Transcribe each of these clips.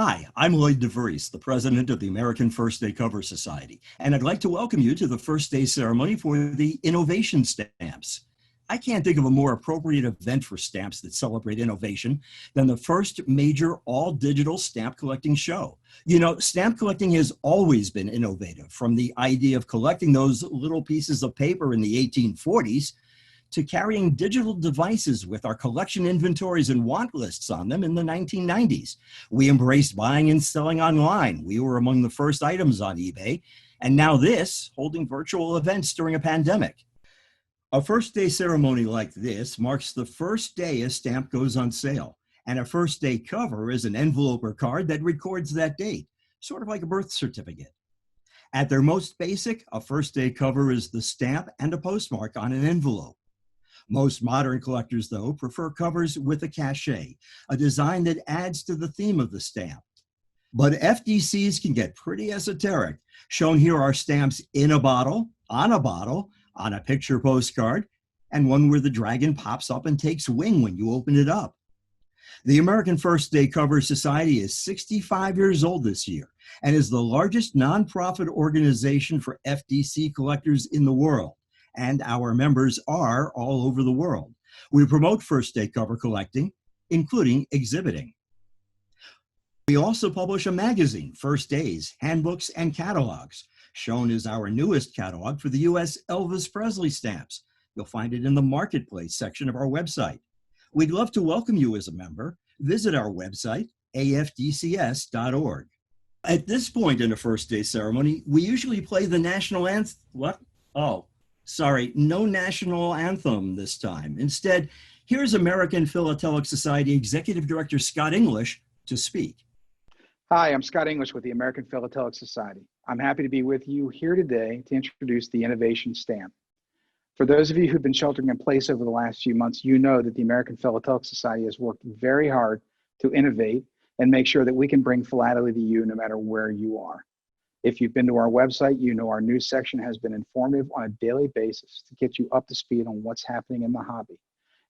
Hi, I'm Lloyd DeVries, the president of the American First Day Cover Society, and I'd like to welcome you to the first day ceremony for the innovation stamps. I can't think of a more appropriate event for stamps that celebrate innovation than the first major all-digital stamp collecting show. You know, stamp collecting has always been innovative, from the idea of collecting those little pieces of paper in the 1840s to carrying digital devices with our collection inventories and want lists on them in the 1990s. We embraced buying and selling online. We were among the first items on eBay. And now this, holding virtual events during a pandemic. A first day ceremony like this marks the first day a stamp goes on sale. And a first day cover is an envelope or card that records that date, sort of like a birth certificate. At their most basic, a first day cover is the stamp and a postmark on an envelope. Most modern collectors, though, prefer covers with a cachet, a design that adds to the theme of the stamp. But FDCs can get pretty esoteric. Shown here are stamps in a bottle, on a picture postcard, and one where the dragon pops up and takes wing when you open it up. The American First Day Cover Society is 65 years old this year and is the largest nonprofit organization for FDC collectors in the world. And our members are all over the world. We promote first day cover collecting, including exhibiting. We also publish a magazine, First Days, Handbooks, and Catalogs. Shown is our newest catalog for the U.S. Elvis Presley stamps. You'll find it in the Marketplace section of our website. We'd love to welcome you as a member. Visit our website, afdcs.org. At this point in a first day ceremony, we usually play the national anthem. What? Oh. Sorry, no national anthem this time. Instead, here's American Philatelic Society Executive Director Scott English to speak. Hi, I'm Scott English with the American Philatelic Society. I'm happy to be with you here today to introduce the Innovation Stamp. For those of you who've been sheltering in place over the last few months, you know that the American Philatelic Society has worked very hard to innovate and make sure that we can bring philately to you no matter where you are. If you've been to our website, you know our news section has been informative on a daily basis to get you up to speed on what's happening in the hobby.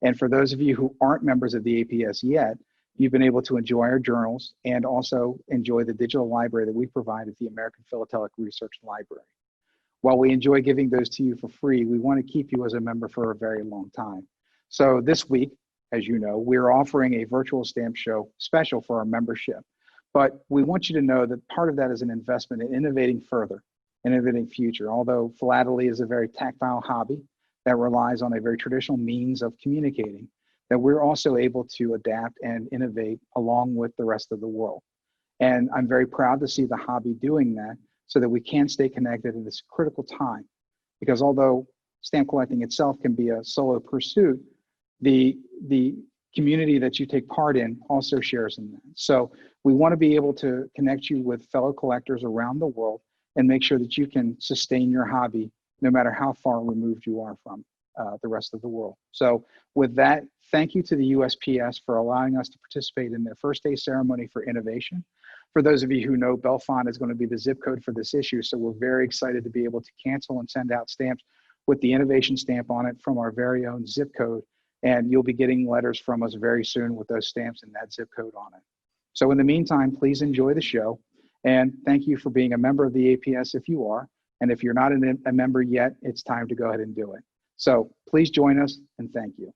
And for those of you who aren't members of the APS yet, you've been able to enjoy our journals and also enjoy the digital library that we provide at the American Philatelic Research Library. While we enjoy giving those to you for free, we want to keep you as a member for a very long time. So this week, as you know, we're offering a virtual stamp show special for our membership. But we want you to know that part of that is an investment in innovating further, innovating future. Although philately is a very tactile hobby that relies on a very traditional means of communicating, that we're also able to adapt and innovate along with the rest of the world. And I'm very proud to see the hobby doing that so that we can stay connected in this critical time. Because although stamp collecting itself can be a solo pursuit, the community that you take part in also shares in that. So we want to be able to connect you with fellow collectors around the world and make sure that you can sustain your hobby no matter how far removed you are from the rest of the world. So with that, thank you to the USPS for allowing us to participate in their first day ceremony for innovation. For those of you who know, Bellefonte is going to be the zip code for this issue, so we're very excited to be able to cancel and send out stamps with the innovation stamp on it from our very own zip code. And you'll be getting letters from us very soon with those stamps and that zip code on it. So in the meantime, please enjoy the show. And thank you for being a member of the APS if you are. And if you're not a member yet, it's time to go ahead and do it. So please join us and thank you.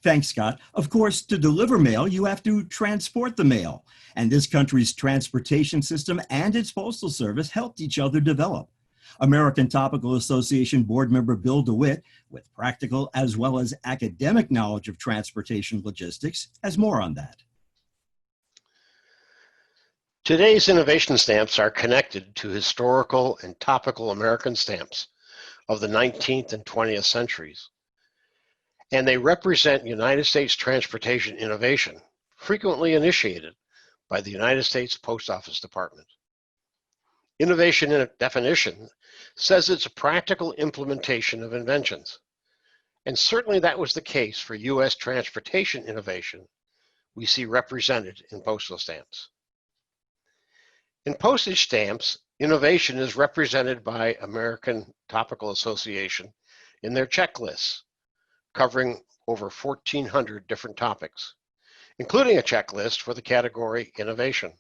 Thanks, Scott. Of course, to deliver mail, you have to transport the mail. And this country's transportation system and its postal service helped each other develop. American Topical Association board member Bill DeWitt, with practical as well as academic knowledge of transportation logistics, has more on that. Today's innovation stamps are connected to historical and topical American stamps of the 19th and 20th centuries, and they represent United States transportation innovation, frequently initiated by the United States Post Office Department. Innovation in a definition says it's a practical implementation of inventions. And certainly that was the case for U.S. transportation innovation we see represented in postal stamps. In postage stamps, innovation is represented by American Topical Association in their checklists, covering over 1,400 different topics, including a checklist for the category Innovation.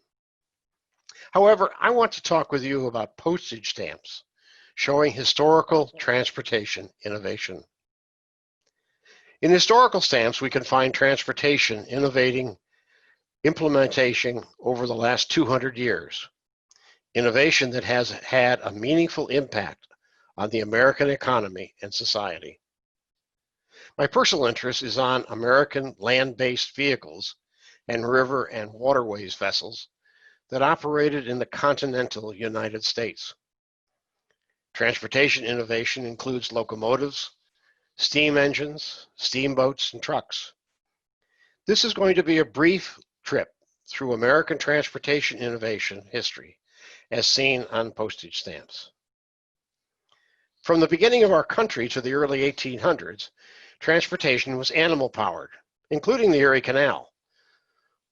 However, I want to talk with you about postage stamps, showing historical transportation innovation. In historical stamps, we can find transportation implementation over the last 200 years, innovation that has had a meaningful impact on the American economy and society. My personal interest is on American land-based vehicles and river and waterways vessels that operated in the continental United States. Transportation innovation includes locomotives, steam engines, steamboats, and trucks. This is going to be a brief trip through American transportation innovation history, as seen on postage stamps. From the beginning of our country to the early 1800s, transportation was animal-powered, including the Erie Canal.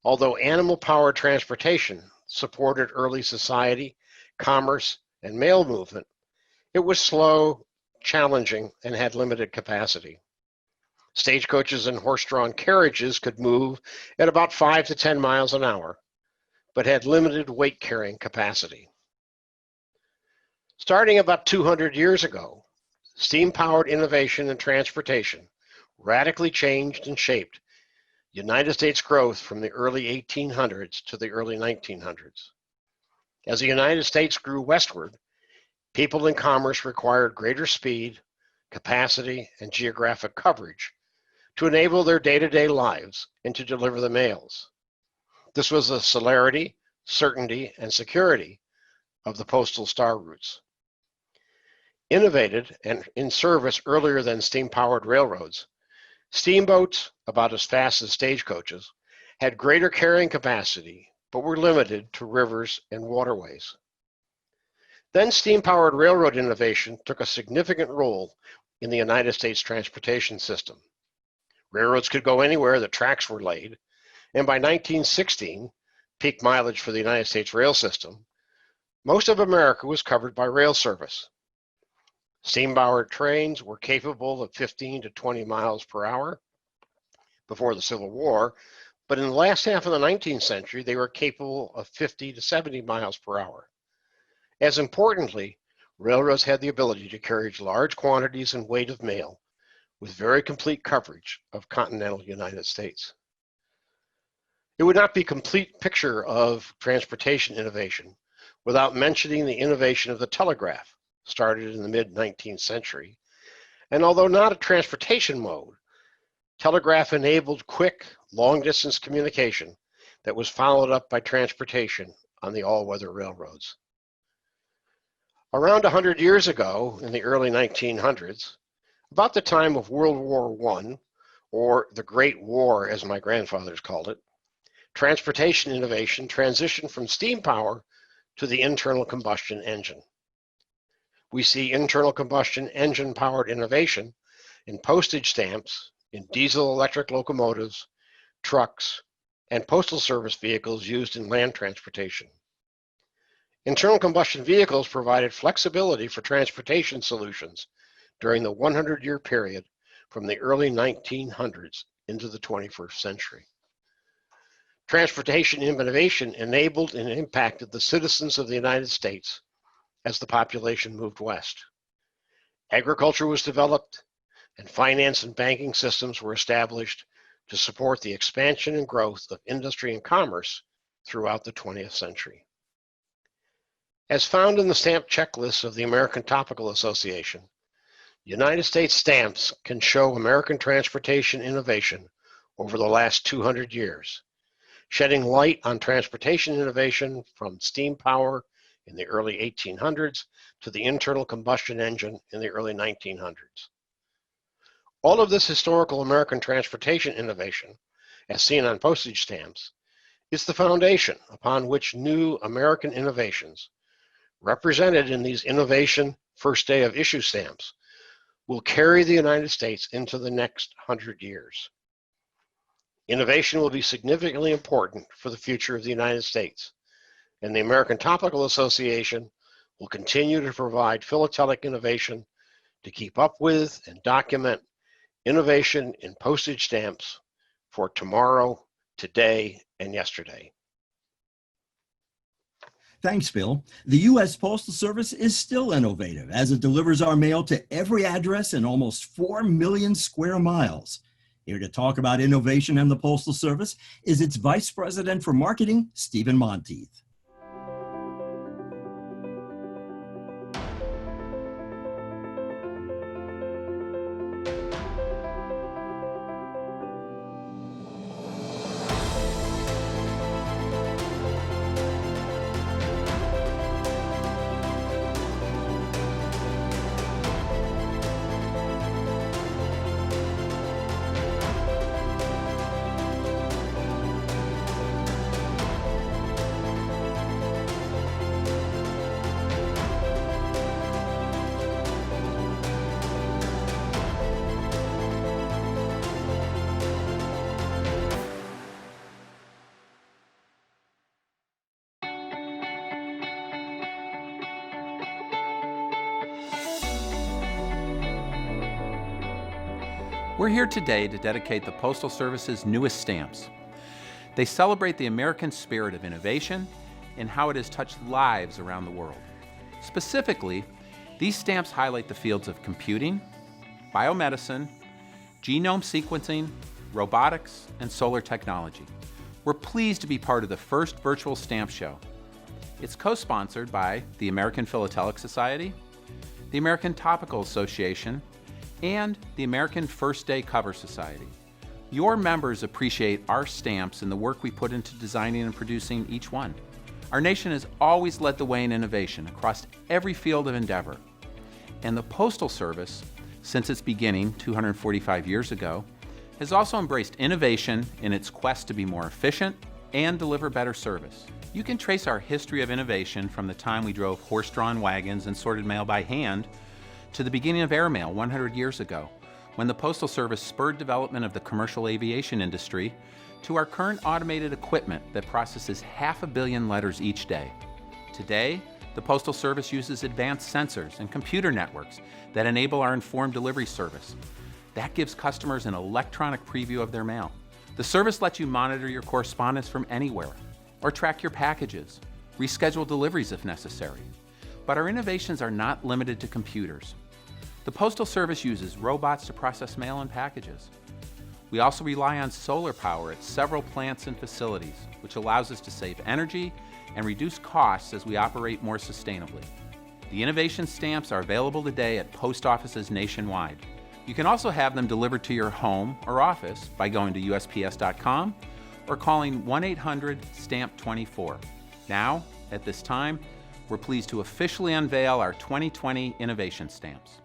Although animal-powered transportation supported early society, commerce, and mail movement, it was slow, challenging, and had limited capacity. Stagecoaches and horse-drawn carriages could move at about 5 to 10 miles an hour, but had limited weight-carrying capacity. Starting about 200 years ago, steam-powered innovation in transportation radically changed and shaped United States growth from the early 1800s to the early 1900s. As the United States grew westward, people and commerce required greater speed, capacity, and geographic coverage to enable their day-to-day lives and to deliver the mails. This was the celerity, certainty, and security of the postal star routes. Innovated and in service earlier than steam-powered railroads, steamboats, about as fast as stagecoaches, had greater carrying capacity, but were limited to rivers and waterways. Then steam-powered railroad innovation took a significant role in the United States transportation system. Railroads could go anywhere the tracks were laid, and by 1916, peak mileage for the United States rail system, most of America was covered by rail service. Steam-powered trains were capable of 15 to 20 miles per hour before the Civil War, but in the last half of the 19th century, they were capable of 50 to 70 miles per hour. As importantly, railroads had the ability to carry large quantities and weight of mail with very complete coverage of continental United States. It would not be a complete picture of transportation innovation without mentioning the innovation of the telegraph, started in the mid-19th century. And although not a transportation mode, telegraph enabled quick, long-distance communication that was followed up by transportation on the all-weather railroads. Around 100 years ago, in the early 1900s, about the time of World War I, or the Great War as my grandfathers called it, transportation innovation transitioned from steam power to the internal combustion engine. We see internal combustion engine powered innovation in postage stamps, in diesel electric locomotives, trucks, and postal service vehicles used in land transportation. Internal combustion vehicles provided flexibility for transportation solutions during the 100-year period from the early 1900s into the 21st century. Transportation innovation enabled and impacted the citizens of the United States as the population moved west. Agriculture was developed, and finance and banking systems were established to support the expansion and growth of industry and commerce throughout the 20th century. As found in the stamp checklists of the American Topical Association, United States stamps can show American transportation innovation over the last 200 years, shedding light on transportation innovation from steam power in the early 1800s to the internal combustion engine in the early 1900s. All of this historical American transportation innovation, as seen on postage stamps, is the foundation upon which new American innovations, represented in these innovation first day of issue stamps, will carry the United States into the next 100 years. Innovation will be significantly important for the future of the United States, and the American Topical Association will continue to provide philatelic innovation to keep up with and document innovation in postage stamps for tomorrow today and yesterday. Thanks, Phil. The U.S. Postal Service is still innovative as it delivers our mail to every address in almost 4 million square miles. Here to talk about innovation in the Postal Service is its Vice President for Marketing, Stephen Monteith. We're here today to dedicate the Postal Service's newest stamps. They celebrate the American spirit of innovation and how it has touched lives around the world. Specifically, these stamps highlight the fields of computing, biomedicine, genome sequencing, robotics, and solar technology. We're pleased to be part of the first virtual stamp show. It's co-sponsored by the American Philatelic Society, the American Topical Association, and the American First Day Cover Society. Your members appreciate our stamps and the work we put into designing and producing each one. Our nation has always led the way in innovation across every field of endeavor. And the Postal Service, since its beginning 245 years ago, has also embraced innovation in its quest to be more efficient and deliver better service. You can trace our history of innovation from the time we drove horse-drawn wagons and sorted mail by hand to the beginning of airmail 100 years ago, when the Postal Service spurred development of the commercial aviation industry, to our current automated equipment that processes 500 million letters each day. Today, the Postal Service uses advanced sensors and computer networks that enable our informed delivery service. That gives customers an electronic preview of their mail. The service lets you monitor your correspondence from anywhere, or track your packages, reschedule deliveries if necessary. But our innovations are not limited to computers. The Postal Service uses robots to process mail and packages. We also rely on solar power at several plants and facilities, which allows us to save energy and reduce costs as we operate more sustainably. The innovation stamps are available today at post offices nationwide. You can also have them delivered to your home or office by going to USPS.com or calling 1-800-STAMP-24. Now, at this time, we're pleased to officially unveil our 2020 innovation stamps.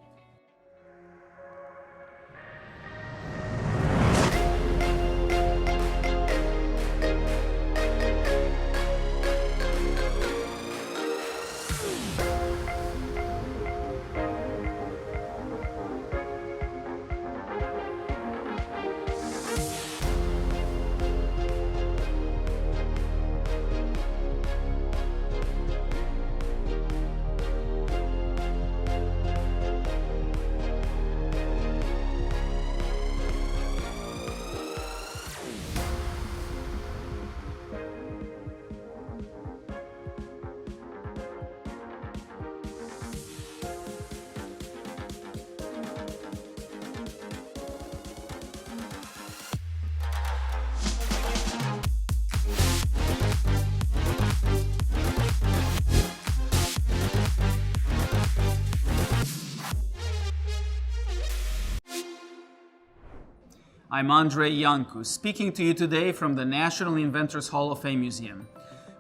I'm Andrei Iancu, speaking to you today from the National Inventors Hall of Fame Museum.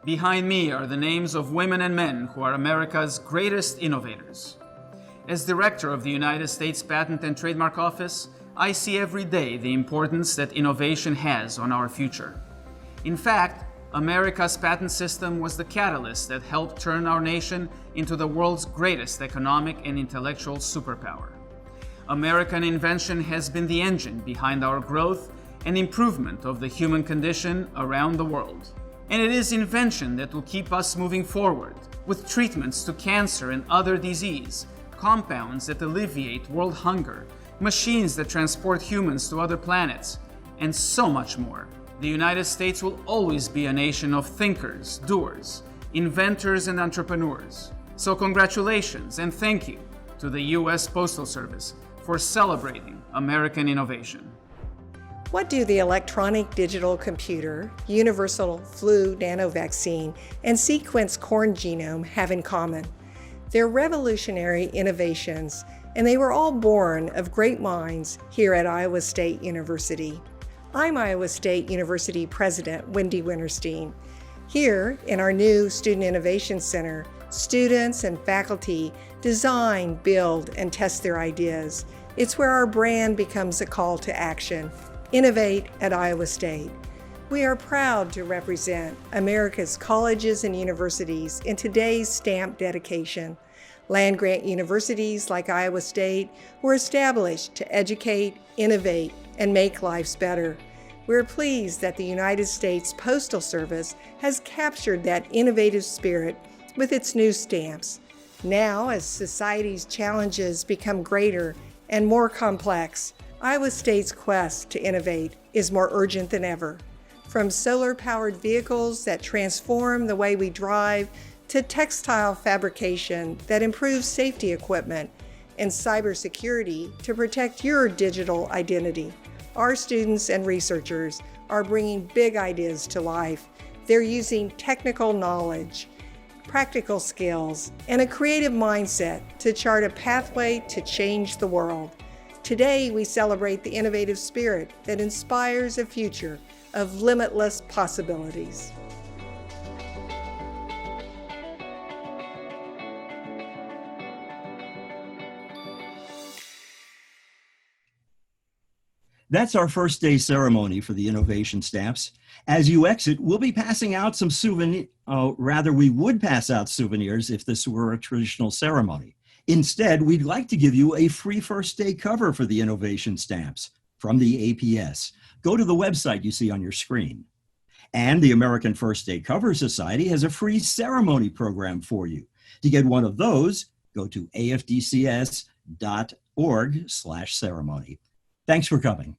Behind me are the names of women and men who are America's greatest innovators. As director of the United States Patent and Trademark Office, I see every day the importance that innovation has on our future. In fact, America's patent system was the catalyst that helped turn our nation into the world's greatest economic and intellectual superpower. American invention has been the engine behind our growth and improvement of the human condition around the world. And it is invention that will keep us moving forward, with treatments to cancer and other disease, compounds that alleviate world hunger, machines that transport humans to other planets, and so much more. the United States will always be a nation of thinkers, doers, inventors, and entrepreneurs. So congratulations and thank you to the U.S. Postal Service for celebrating American innovation. What do the electronic digital computer, universal flu nanovaccine, and sequenced corn genome have in common? They're revolutionary innovations, and they were all born of great minds here at Iowa State University. I'm Iowa State University President Wendy Winterstein. Here in our new Student Innovation Center, students and faculty design, build, and test their ideas. It's where our brand becomes a call to action. Innovate at Iowa State. We are proud to represent America's colleges and universities in today's STAMP dedication. Land-grant universities like Iowa State were established to educate, innovate, and make lives better. We're pleased that the United States Postal Service has captured that innovative spirit with its new stamps. Now, as society's challenges become greater and more complex, Iowa State's quest to innovate is more urgent than ever. From solar-powered vehicles that transform the way we drive to textile fabrication that improves safety equipment and cybersecurity to protect your digital identity, our students and researchers are bringing big ideas to life. They're using technical knowledge, practical skills, and a creative mindset to chart a pathway to change the world. Today, we celebrate the innovative spirit that inspires a future of limitless possibilities. That's our first day ceremony for the innovation stamps. As you exit, we'll be passing out some we would pass out souvenirs if this were a traditional ceremony. Instead, we'd like to give you a free first day cover for the innovation stamps from the APS. Go to the website you see on your screen. And the American First Day Cover Society has a free ceremony program for you. To get one of those, go to afdcs.org/ceremony. Thanks for coming.